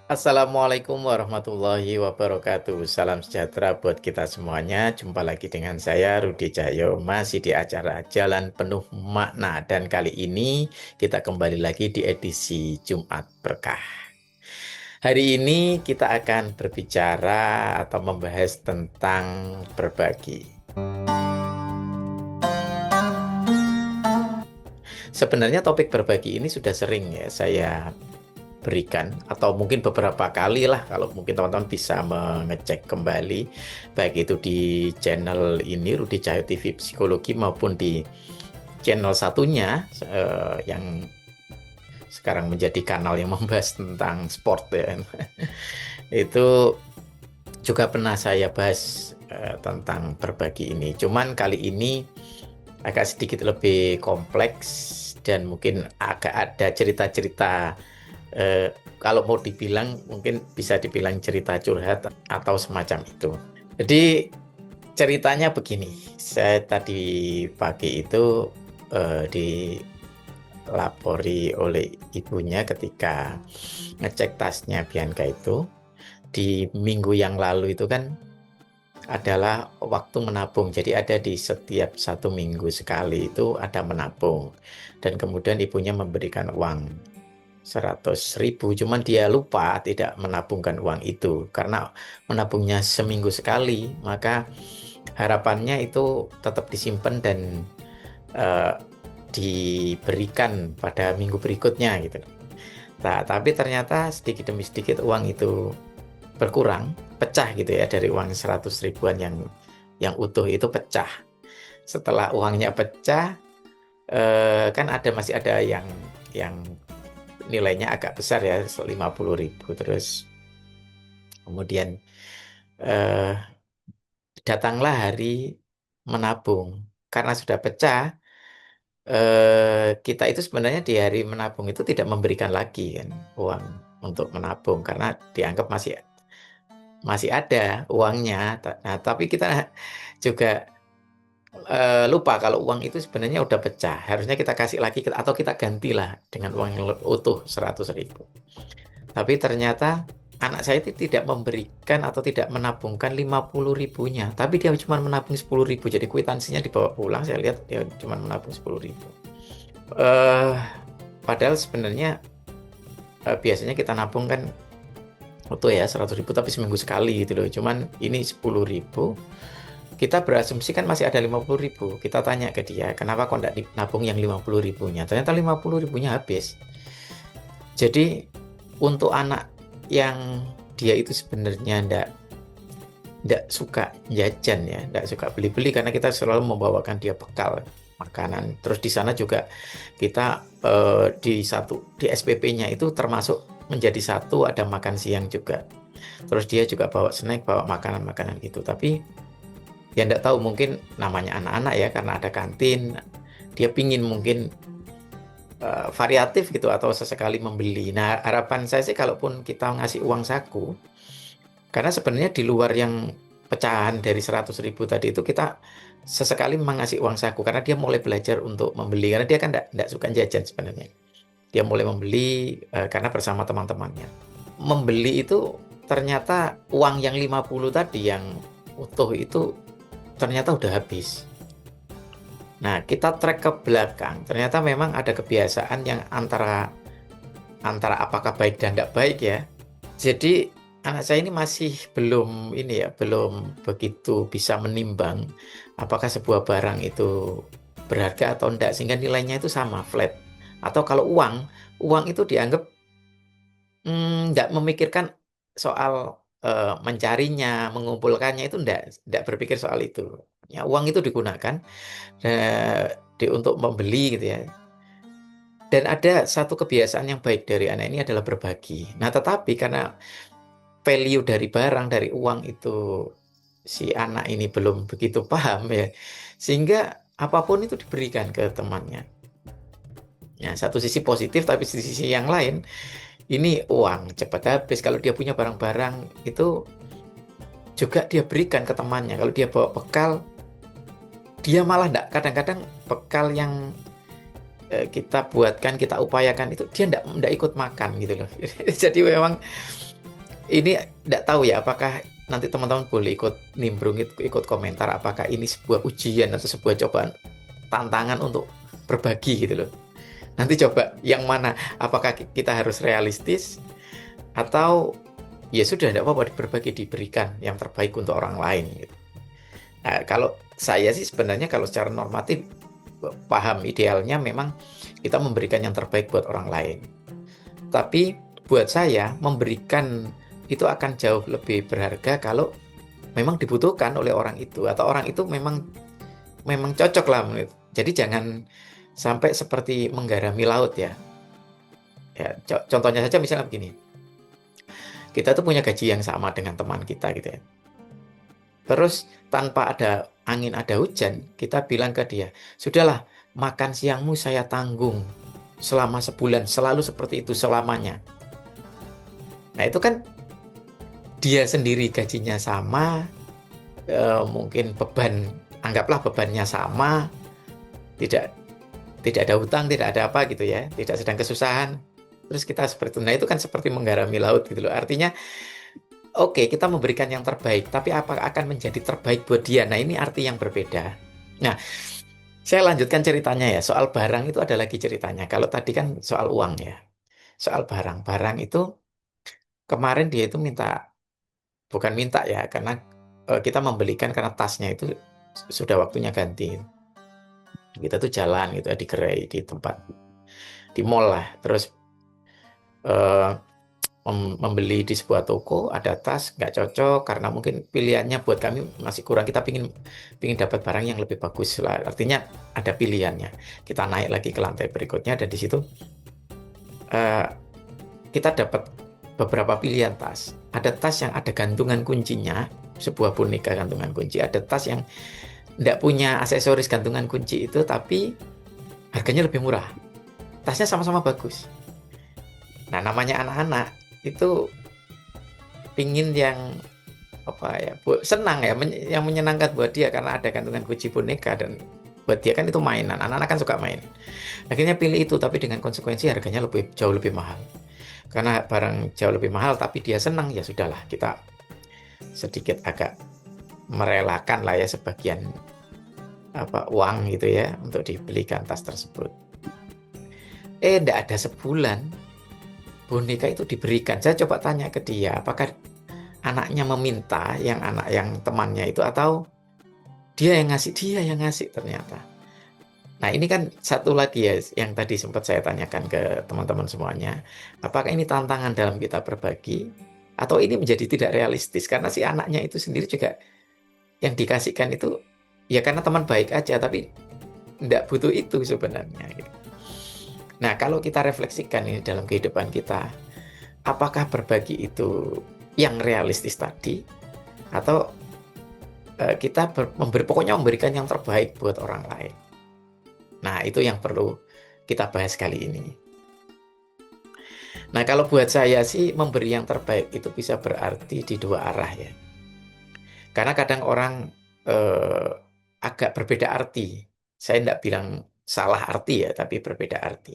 Assalamualaikum warahmatullahi wabarakatuh. Salam sejahtera buat kita semuanya. Jumpa lagi dengan saya Rudi Cahyo, masih di acara Jalan Penuh Makna. Dan kali ini kita kembali lagi di edisi Jumat Berkah. Hari ini kita akan berbicara atau membahas tentang berbagi. Sebenarnya topik berbagi ini sudah sering ya saya berikan atau mungkin beberapa kali lah kalau mungkin teman-teman bisa mengecek kembali baik itu di channel ini Rudi Cahyo TV Psikologi maupun di channel satunya yang sekarang menjadi kanal yang membahas tentang sport ya. Itu juga pernah saya bahas tentang berbagi ini. Cuman kali ini agak sedikit lebih kompleks dan mungkin agak ada cerita-cerita kalau mau dibilang mungkin bisa dibilang cerita curhat atau semacam itu. Jadi ceritanya begini, saya tadi pagi itu dilapori oleh ibunya ketika ngecek tasnya Bianca itu di minggu yang lalu itu kan adalah waktu menabung. Jadi ada di setiap 1 minggu sekali itu ada menabung. Dan kemudian ibunya memberikan uang 100.000, cuman dia lupa tidak menabungkan uang itu. Karena menabungnya seminggu sekali, maka harapannya itu tetap disimpan dan eh, diberikan pada minggu berikutnya gitu. Nah, tapi ternyata sedikit demi sedikit uang itu berkurang, pecah gitu ya dari uang 100 ribuan yang utuh itu pecah. Setelah uangnya pecah, kan masih ada yang nilainya agak besar ya, 50.000. Terus kemudian eh, datanglah hari menabung. Karena sudah pecah, kita itu sebenarnya di hari menabung itu tidak memberikan lagi kan uang untuk menabung karena dianggap masih masih ada uangnya. Nah, tapi kita juga lupa kalau uang itu sebenarnya udah pecah. Harusnya kita kasih lagi atau kita gantilah dengan uang yang utuh 100.000. Tapi ternyata anak saya itu tidak memberikan atau tidak menabungkan 50 ribunya. Tapi dia cuma menabung 10 ribu. Jadi kwitansinya dibawa pulang. Saya lihat dia cuma menabung 10 ribu. Eh, Padahal sebenarnya biasanya kita nabung kan utuh ya 100 ribu tapi seminggu sekali gitu loh. Cuman ini 10 ribu. Kita berasumsi kan masih ada 50 ribu. Kita tanya ke dia, kenapa kok tidak nabung yang 50 ribunya? Ternyata 50 ribunya habis. Jadi untuk anak yang dia itu sebenarnya ndak suka jajan ya, ndak suka beli-beli karena kita selalu membawakan dia bekal makanan. Terus di sana juga kita di SPP-nya itu termasuk menjadi satu ada makan siang juga. Terus dia juga bawa snack, bawa makanan-makanan itu. Tapi ya ndak tahu mungkin namanya anak-anak ya karena ada kantin. Dia pingin mungkin variatif gitu atau sesekali membeli. Nah, harapan saya sih kalaupun kita ngasih uang saku, karena sebenarnya di luar yang pecahan dari 100 ribu tadi itu kita sesekali memang ngasih uang saku karena dia mulai belajar untuk membeli karena dia kan tidak suka jajan sebenarnya. Dia mulai membeli karena bersama teman-temannya. Membeli itu ternyata uang yang 50 tadi yang utuh itu ternyata udah habis. Nah, kita track ke belakang. Ternyata memang ada kebiasaan yang antara antara apakah baik dan tidak baik ya. Jadi anak saya ini masih belum ini ya, belum begitu bisa menimbang apakah sebuah barang itu berharga atau enggak sehingga nilainya itu sama flat. Atau kalau uang itu dianggap enggak memikirkan soal mencarinya, mengumpulkannya itu enggak berpikir soal itu. Ya, uang itu digunakan untuk membeli gitu ya. Dan ada satu kebiasaan yang baik dari anak ini adalah berbagi. Nah, tetapi karena value dari barang, dari uang itu si anak ini belum begitu paham ya, sehingga apapun itu diberikan ke temannya. Ya, satu sisi positif, tapi di sisi yang lain, ini uang cepat habis. Kalau dia punya barang-barang itu juga dia berikan ke temannya. Kalau dia bawa bekal, dia malah enggak. Kadang-kadang bekal yang kita buatkan, kita upayakan itu dia enggak ikut makan gitu loh. Jadi memang Ini tidak tahu ya, apakah nanti teman-teman boleh ikut nimbrung, ikut komentar, apakah ini sebuah ujian atau sebuah cobaan, tantangan untuk berbagi gitu loh. Nanti coba yang mana, apakah kita harus realistis atau ya sudah tidak apa-apa berbagi, diberikan yang terbaik untuk orang lain gitu. Nah, kalau saya sih sebenarnya kalau secara normatif paham idealnya memang kita memberikan yang terbaik buat orang lain. Tapi buat saya memberikan itu akan jauh lebih berharga kalau memang dibutuhkan oleh orang itu atau orang itu memang memang cocok lah menurut. Jadi jangan sampai seperti menggarami laut ya. Ya, contohnya saja misalnya begini. Kita tuh punya gaji yang sama dengan teman kita gitu ya. Terus tanpa ada angin, ada hujan, kita bilang ke dia, "Sudahlah, makan siangmu saya tanggung selama sebulan, selalu seperti itu selamanya." Nah, itu kan dia sendiri gajinya sama, mungkin beban, anggaplah bebannya sama, tidak tidak ada hutang, tidak ada apa gitu ya, tidak sedang kesusahan. Terus kita seperti itu. Nah, itu kan seperti menggarami laut gitu loh. Artinya, oke, kita memberikan yang terbaik, tapi apa akan menjadi terbaik buat dia? Nah, ini arti yang berbeda. Nah, saya lanjutkan ceritanya ya. Soal barang itu ada lagi ceritanya. Kalau tadi kan soal uang ya. Soal barang. Barang itu kemarin dia itu minta, bukan minta ya, karena kita membelikan karena tasnya itu sudah waktunya ganti. Kita tuh jalan gitu ya di gerai, di tempat, di mall lah. Terus eh, membeli di sebuah toko, ada tas nggak cocok karena mungkin pilihannya buat kami masih kurang. Kita pingin pingin dapat barang yang lebih bagus lah. Artinya ada pilihannya. Kita naik lagi ke lantai berikutnya dan di situ eh, kita dapat beberapa pilihan tas. Ada tas yang ada gantungan kuncinya, sebuah boneka gantungan kunci. Ada tas yang tidak punya aksesoris gantungan kunci itu, tapi harganya lebih murah. Tasnya sama-sama bagus. Nah, namanya anak-anak itu pingin yang apa ya, senang ya, yang menyenangkan buat dia karena ada gantungan kunci boneka dan buat dia kan itu mainan. Anak-anak kan suka main. Akhirnya pilih itu, tapi dengan konsekuensi harganya jauh lebih mahal. Karena barang jauh lebih mahal, tapi dia senang, ya sudahlah, kita sedikit agak merelakan lah ya sebagian apa uang gitu ya untuk dibelikan tas tersebut. Tidak ada sebulan boneka itu diberikan. Saya coba tanya ke dia, apakah anaknya meminta, yang anak yang temannya itu, atau dia yang ngasih? Dia yang ngasih ternyata. Nah, ini kan satu lagi ya yang tadi sempat saya tanyakan ke teman-teman semuanya. Apakah ini tantangan dalam kita berbagi atau ini menjadi tidak realistis karena si anaknya itu sendiri juga yang dikasihkan itu ya karena teman baik aja tapi tidak butuh itu sebenarnya gitu. Nah, kalau kita refleksikan ini dalam kehidupan kita, apakah berbagi itu yang realistis tadi atau kita pokoknya memberikan yang terbaik buat orang lain. Nah, itu yang perlu kita bahas kali ini. Nah, kalau buat saya sih memberi yang terbaik itu bisa berarti di dua arah ya. Karena kadang orang eh, agak berbeda arti. Saya tidak bilang salah arti ya, tapi berbeda arti.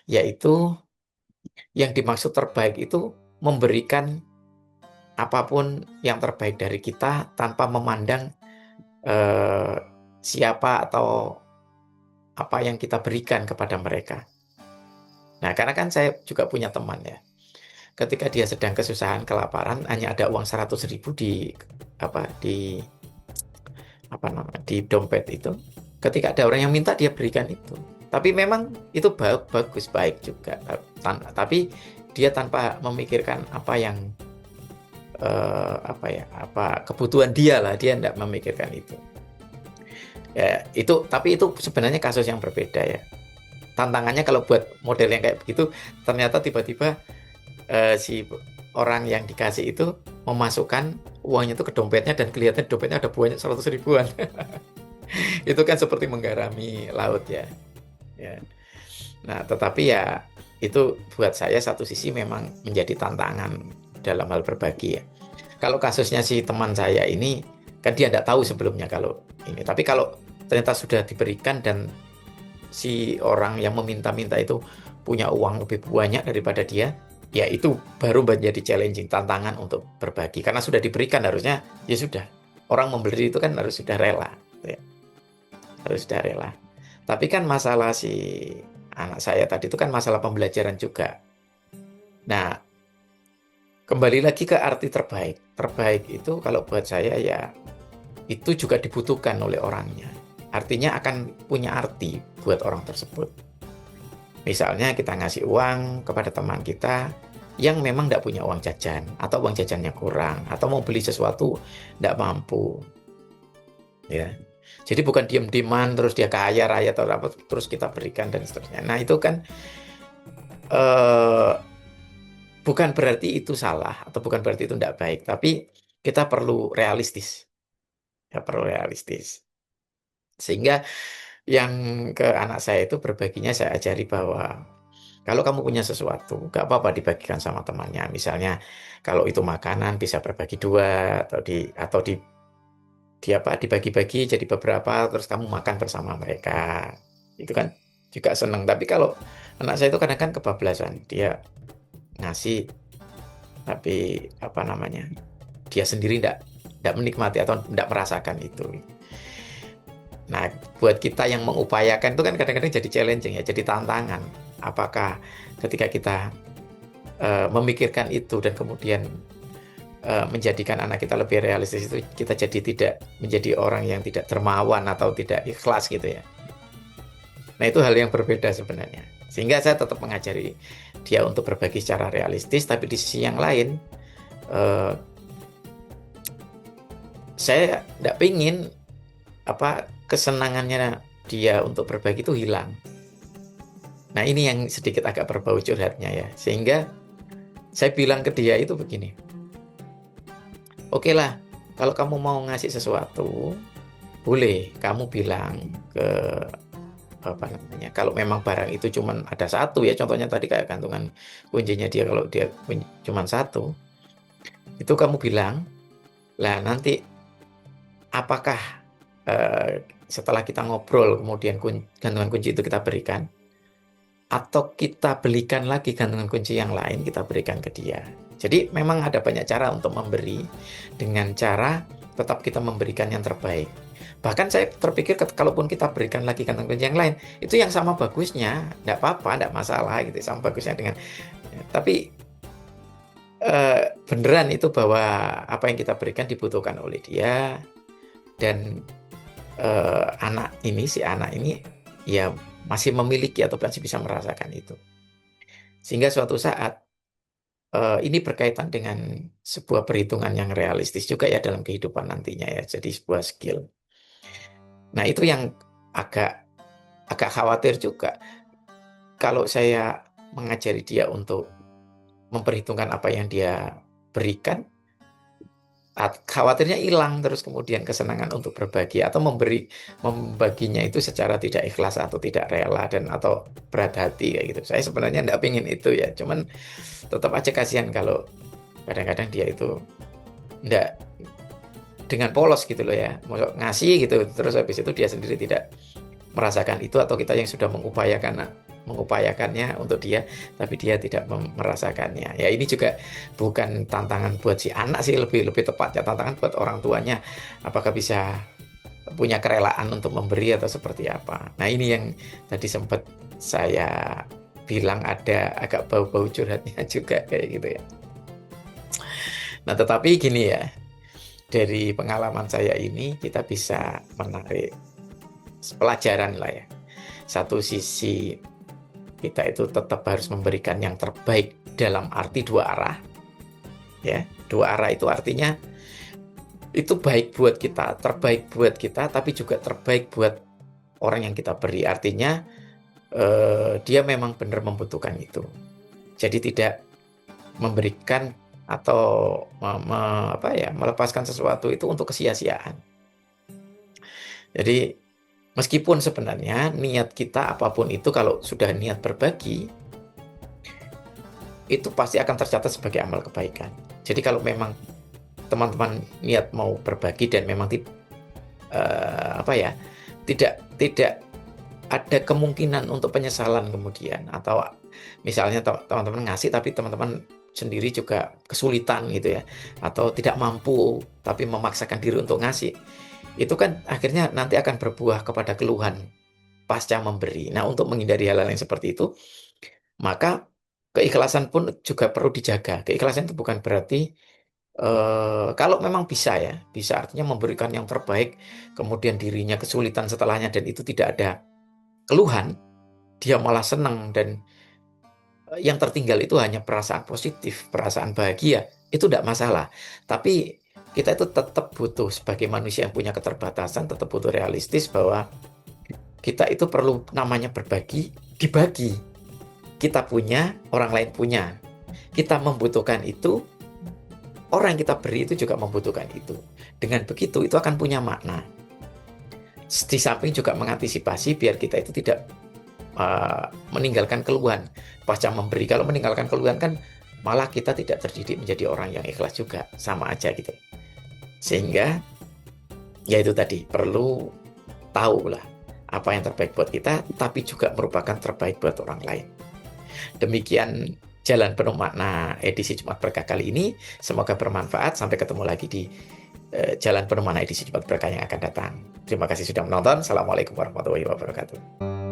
Yaitu yang dimaksud terbaik itu memberikan apapun yang terbaik dari kita tanpa memandang eh, siapa atau apa yang kita berikan kepada mereka. Nah, karena kan saya juga punya teman ya. Ketika dia sedang kesusahan, kelaparan, hanya ada uang 100.000 di dompet itu. Ketika ada orang yang minta, dia berikan itu. Tapi memang itu bagus, baik juga. Tapi dia tanpa memikirkan apa yang kebutuhan dia lah, dia tidak memikirkan itu. Ya, tapi itu sebenarnya kasus yang berbeda ya. Tantangannya kalau buat model yang kayak begitu, ternyata tiba-tiba si orang yang dikasih itu memasukkan uangnya itu ke dompetnya dan kelihatan dompetnya ada banyak 100.000-an. Itu kan seperti menggarami laut ya. Ya. Nah, tetapi ya itu buat saya satu sisi memang menjadi tantangan dalam hal berbagi ya. Kalau kasusnya si teman saya ini, kan dia tidak tahu sebelumnya kalau ini. Tapi kalau ternyata sudah diberikan dan si orang yang meminta-minta itu punya uang lebih banyak daripada dia, ya itu baru menjadi challenging, tantangan untuk berbagi. Karena sudah diberikan, harusnya ya sudah. Orang memberi itu kan harus sudah rela, gitu ya. Harus sudah rela. Tapi kan masalah si anak saya tadi itu kan masalah pembelajaran juga. Nah, kembali lagi ke arti terbaik. Terbaik itu kalau buat saya ya itu juga dibutuhkan oleh orangnya. Artinya akan punya arti buat orang tersebut. Misalnya kita ngasih uang kepada teman kita yang memang tidak punya uang jajan, atau uang jajannya kurang, atau mau beli sesuatu tidak mampu. Ya. Jadi bukan diam-diaman terus dia kaya raya atau apa terus kita berikan dan seterusnya. Nah itu kan eh, bukan berarti itu salah atau bukan berarti itu tidak baik, tapi kita perlu realistis. Ya perlu realistis. Sehingga yang ke anak saya itu berbaginya saya ajari bahwa kalau kamu punya sesuatu, gak apa-apa dibagikan sama temannya. Misalnya kalau itu makanan bisa berbagi dua atau di apa dibagi-bagi jadi beberapa terus kamu makan bersama mereka. Itu kan juga seneng. Tapi kalau anak saya itu kadang-kadang kebablasan, dia ngasih tapi apa namanya? Dia sendiri tidak menikmati atau tidak merasakan itu. Nah, buat kita yang mengupayakan itu kan kadang-kadang jadi challenging ya, jadi tantangan. Apakah ketika kita memikirkan itu dan kemudian menjadikan anak kita lebih realistis itu kita jadi tidak menjadi orang yang tidak dermawan atau tidak ikhlas gitu ya. Nah, itu hal yang berbeda sebenarnya. Sehingga saya tetap mengajari dia untuk berbagi secara realistis, tapi di sisi yang lain eh, saya tidak ingin apa kesenangannya dia untuk berbagi itu hilang. Nah, ini yang sedikit agak berbau curhatnya ya. Sehingga saya bilang ke dia itu begini, oke lah, kalau kamu mau ngasih sesuatu, boleh kamu bilang ke apa namanya, kalau memang barang itu cuma ada satu ya, contohnya tadi kayak gantungan kuncinya dia, kalau dia cuma satu, itu kamu bilang, lah nanti apakah setelah kita ngobrol kemudian gantungan kunci itu kita berikan, atau kita belikan lagi gantungan kunci yang lain kita berikan ke dia. Jadi memang ada banyak cara untuk memberi dengan cara tetap kita memberikan yang terbaik. Bahkan saya terpikir kalaupun kita berikan lagi gantungan kunci yang lain, itu yang sama bagusnya, tidak apa-apa, tidak masalah gitu, sama bagusnya dengan. Tapi beneran itu bahwa apa yang kita berikan dibutuhkan oleh dia dan si anak ini ya masih memiliki atau masih bisa merasakan itu. Sehingga suatu saat ini berkaitan dengan sebuah perhitungan yang realistis juga ya dalam kehidupan nantinya ya. Jadi sebuah skill. Nah, itu yang agak agak khawatir juga. Kalau saya mengajari dia untuk memperhitungkan apa yang dia berikan, khawatirnya hilang terus kemudian kesenangan untuk berbagi atau membaginya itu secara tidak ikhlas atau tidak rela dan atau berat hati kayak gitu. Saya sebenarnya tidak ingin itu ya, cuman tetap aja kasihan kalau kadang-kadang dia itu tidak dengan polos gitu loh ya, mau ngasih gitu terus habis itu dia sendiri tidak merasakan itu, atau kita yang sudah mengupayakannya untuk dia tapi dia tidak merasakannya. Ya ini juga bukan tantangan buat si anak sih, lebih lebih tepatnya tantangan buat orang tuanya, apakah bisa punya kerelaan untuk memberi atau seperti apa. Nah ini yang tadi sempat saya bilang ada agak bau-bau curhatnya juga kayak gitu ya. Nah tetapi gini ya, dari pengalaman saya ini kita bisa menarik pelajaran lah ya. Satu sisi kita itu tetap harus memberikan yang terbaik dalam arti dua arah. Ya, dua arah itu artinya itu baik buat kita, terbaik buat kita, tapi juga terbaik buat orang yang kita beri. Artinya dia memang benar membutuhkan itu. Jadi tidak memberikan atau melepaskan sesuatu itu untuk kesia-siaan. Jadi meskipun sebenarnya niat kita apapun itu, kalau sudah niat berbagi, itu pasti akan tercatat sebagai amal kebaikan. Jadi kalau memang teman-teman niat mau berbagi dan memang tidak ada kemungkinan untuk penyesalan kemudian, atau misalnya teman-teman ngasih tapi teman-teman sendiri juga kesulitan gitu ya, atau tidak mampu tapi memaksakan diri untuk ngasih, itu kan akhirnya nanti akan berbuah kepada keluhan pasca memberi. Nah, untuk menghindari hal-hal yang seperti itu, maka keikhlasan pun juga perlu dijaga. Keikhlasan itu bukan berarti kalau memang bisa ya, bisa artinya memberikan yang terbaik, kemudian dirinya kesulitan setelahnya dan itu tidak ada keluhan, dia malah senang dan yang tertinggal itu hanya perasaan positif, perasaan bahagia, itu tidak masalah. Tapi kita itu tetap butuh sebagai manusia yang punya keterbatasan, tetap butuh realistis bahwa kita itu perlu namanya berbagi, dibagi. Kita punya, orang lain punya. Kita membutuhkan itu, orang yang kita beri itu juga membutuhkan itu. Dengan begitu, itu akan punya makna. Di samping juga mengantisipasi biar kita itu tidak meninggalkan keluhan pasca memberi. Kalau meninggalkan keluhan kan malah kita tidak terdidik menjadi orang yang ikhlas juga, sama aja gitu. Sehingga ya itu tadi, perlu tahu lah apa yang terbaik buat kita, tapi juga merupakan terbaik buat orang lain. Demikian Jalan Penuh Makna edisi Jumat Berkah kali ini. Semoga bermanfaat. Sampai ketemu lagi di Jalan Penuh Makna edisi Jumat Berkah yang akan datang. Terima kasih sudah menonton. Assalamualaikum warahmatullahi wabarakatuh.